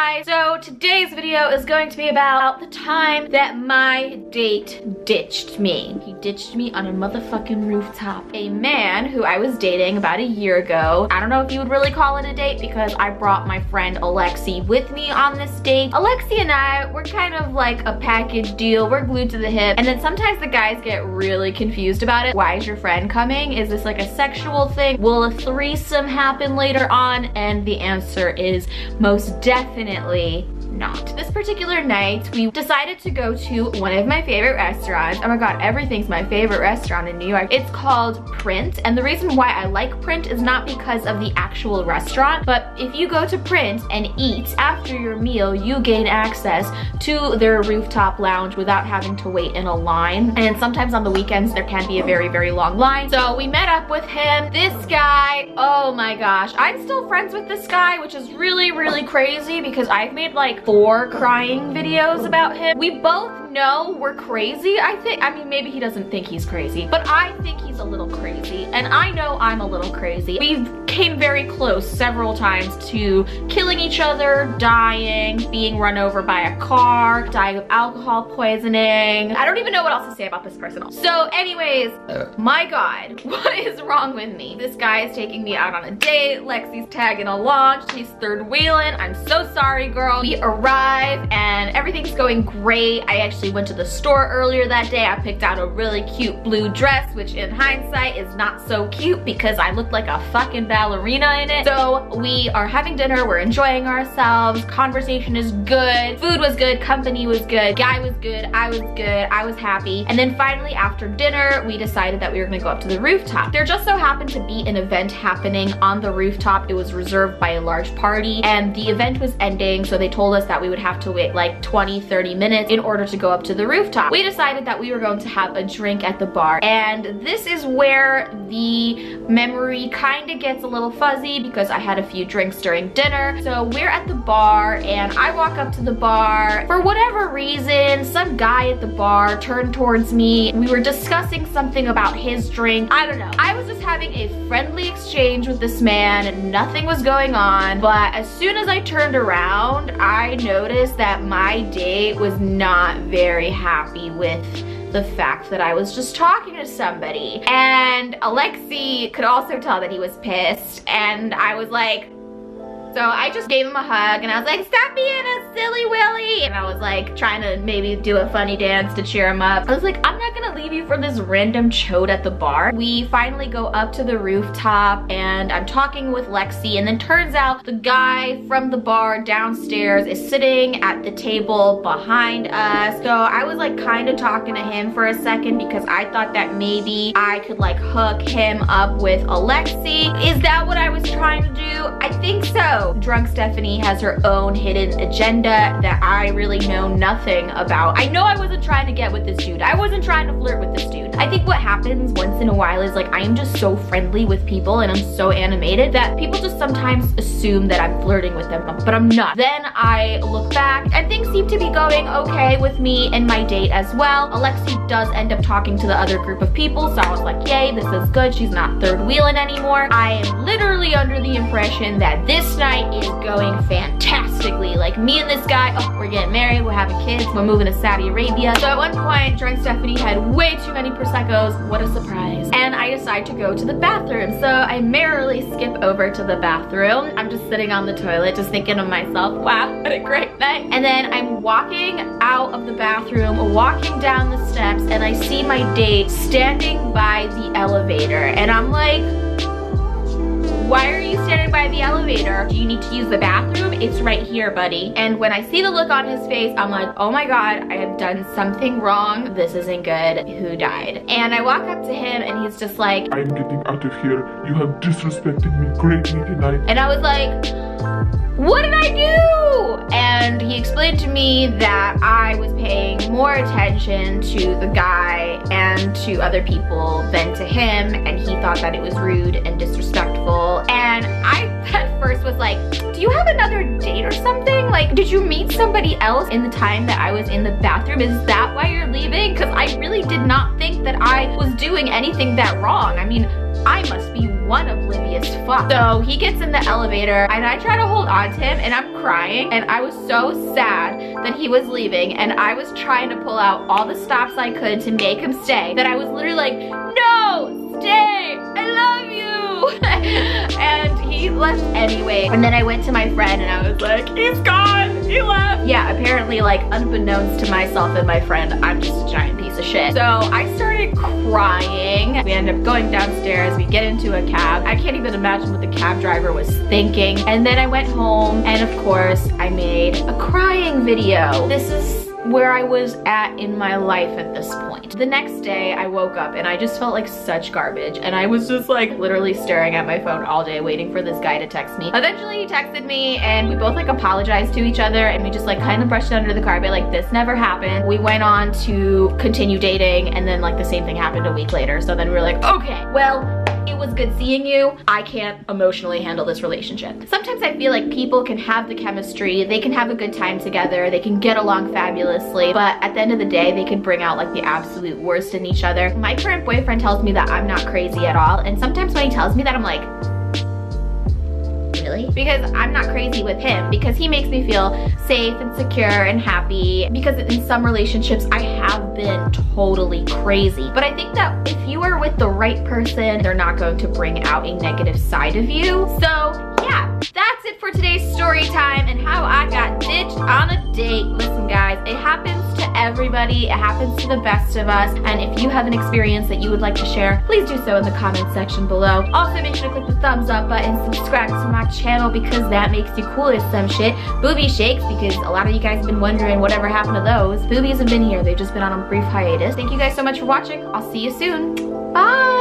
guys, so today's video is going to be about the time that my date ditched me. He ditched me on a motherfucking rooftop. A man who I was dating about a year ago. I don't know if you would really call it a date because I brought my friend Alexi with me on this date. Alexi and I, we're kind of like a package deal. We're glued to the hip. And then sometimes the guys get really confused about it. Why is your friend coming? Is this like a sexual thing? Will a threesome happen later on? And the answer is most definitely not. This particular night, we decided to go to one of my favorite restaurants. Oh my god, everything's my favorite restaurant in New York. It's called Print, and the reason why I like Print is not because of the actual restaurant, but if you go to Print and eat after your meal, you gain access to their rooftop lounge without having to wait in a line. And sometimes on the weekends, there can be a very, very long line. So we met up with him. This guy, oh my gosh. I'm still friends with this guy, which is really, really crazy because I've made like 4 crying videos about him. We both know we're crazy. I mean, maybe he doesn't think he's crazy, but I think he's a little crazy, and I know I'm a little crazy. We came very close several times to killing each other, dying, being run over by a car, dying of alcohol poisoning. I don't even know what else to say about this person. So anyways, my god, what is wrong with me? This guy is taking me out on a date. Lexi's tagging along. She's third wheeling. I'm so sorry, girl. We arrive and everything's going great. I actually went to the store earlier that day. I picked out a really cute blue dress, which in hindsight is not so cute because I looked like a fucking ballerina in it. So we are having dinner, we're enjoying ourselves, conversation is good, food was good, company was good, guy was good, I was happy. And then finally after dinner, we decided that we were gonna go up to the rooftop. There just so happened to be an event happening on the rooftop. It was reserved by a large party and the event was ending, so they told us that we would have to wait like 20-30 minutes in order to go up to the rooftop. We decided that we were going to have a drink at the bar, and this is where the memory kind of gets a little fuzzy because I had a few drinks during dinner. So we're at the bar and I walk up to the bar. For whatever reason, some guy at the bar turned towards me. We were discussing something about his drink. I don't know. I was just having a friendly exchange with this man and nothing was going on, but as soon as I turned around, I noticed that my date was not very happy with the fact that I was just talking to somebody. And Alexi could also tell that he was pissed, and I was like, so I just gave him a hug and I was like, stop being a silly willy. And I was like trying to maybe do a funny dance to cheer him up. I was like, I'm not gonna leave you for this random chode at the bar. We finally go up to the rooftop and I'm talking with Lexi, and then turns out the guy from the bar downstairs is sitting at the table behind us. So I was like kind of talking to him for a second because I thought that maybe I could like hook him up with Alexi. Is that what I was trying to do? I think so. Drunk Stephanie has her own hidden agenda that I really know nothing about. I know I wasn't trying to get with this dude. I wasn't trying to flirt with this dude. I think what happens once in a while is like I am just so friendly with people and I'm so animated that people just sometimes assume that I'm flirting with them, but I'm not. Then I look back and things seem to be going okay with me and my date as well. Alexi does end up talking to the other group of people, so I was like, yay, this is good. She's not third wheeling anymore. I am literally under the impression that this night is going fantastically. Like me and this guy, oh, we're getting married, we're having kids, we're moving to Saudi Arabia. So at one point, Drunk Stephanie had way too many Prosecco's. What a surprise. And I decide to go to the bathroom. So I merrily skip over to the bathroom. I'm just sitting on the toilet, just thinking to myself, wow, what a great night. And then I'm walking out of the bathroom, walking down the steps, and I see my date standing by the elevator. And I'm like, why are you standing by the elevator? Do you need to use the bathroom? It's right here, buddy. And when I see the look on his face, I'm like, oh my god, I have done something wrong. This isn't good. Who died? And I walk up to him and he's just like, I'm getting out of here. You have disrespected me greatly tonight. And I was like, what did I do? And he explained to me that I was paying more attention to the guy and to other people than to him, and he thought that it was rude and disrespectful. And I at first was like, do you have another date or something? Like, did you meet somebody else in the time that I was in the bathroom? Is that why you're leaving? Because I really did not think that I was doing anything that wrong. I mean, I must be one oblivious fuck. So he gets in the elevator and I try to hold on to him and I'm crying, and I was so sad that he was leaving, and I was trying to pull out all the stops I could to make him stay, that I was literally like, no, stay, I love you. And he left anyway. And then I went to my friend and I was like, he's gone, he left. Yeah, apparently, like, unbeknownst to myself and my friend, I'm just a giant piece of shit. So I started crying. We ended up going downstairs, we get into a cab. I can't even imagine what the cab driver was thinking. And then I went home and of course I made a crying video. This is where I was at in my life at this point. The next day I woke up and I just felt like such garbage, and I was just like literally staring at my phone all day waiting for this guy to text me. Eventually he texted me and we both like apologized to each other, and we just like kind of brushed it under the carpet like this never happened. We went on to continue dating, and then like the same thing happened a week later. So then we were like, okay, well, it was good seeing you. I can't emotionally handle this relationship. Sometimes I feel like people can have the chemistry, they can have a good time together, they can get along fabulously, but at the end of the day, they can bring out like the absolute worst in each other. My current boyfriend tells me that I'm not crazy at all, and sometimes when he tells me that, I'm like, really? Because I'm not crazy with him, because he makes me feel safe and secure and happy, because in some relationships I have been totally crazy. But I think that if you are with the right person, they're not going to bring out a negative side of you. So yeah, that's it for today's story time and how I got ditched on a date. Listen guys, it happens to everybody, it happens to the best of us, and if you have an experience that you would like to share, please do so in the comment section below. Also make sure to click the thumbs up button, subscribe to my channel because that makes you cool as some shit. Booby shakes, because a lot of you guys have been wondering whatever happened to those. Boobies have been here, they've just been on a brief hiatus. Thank you guys so much for watching. I'll see you soon. Bye!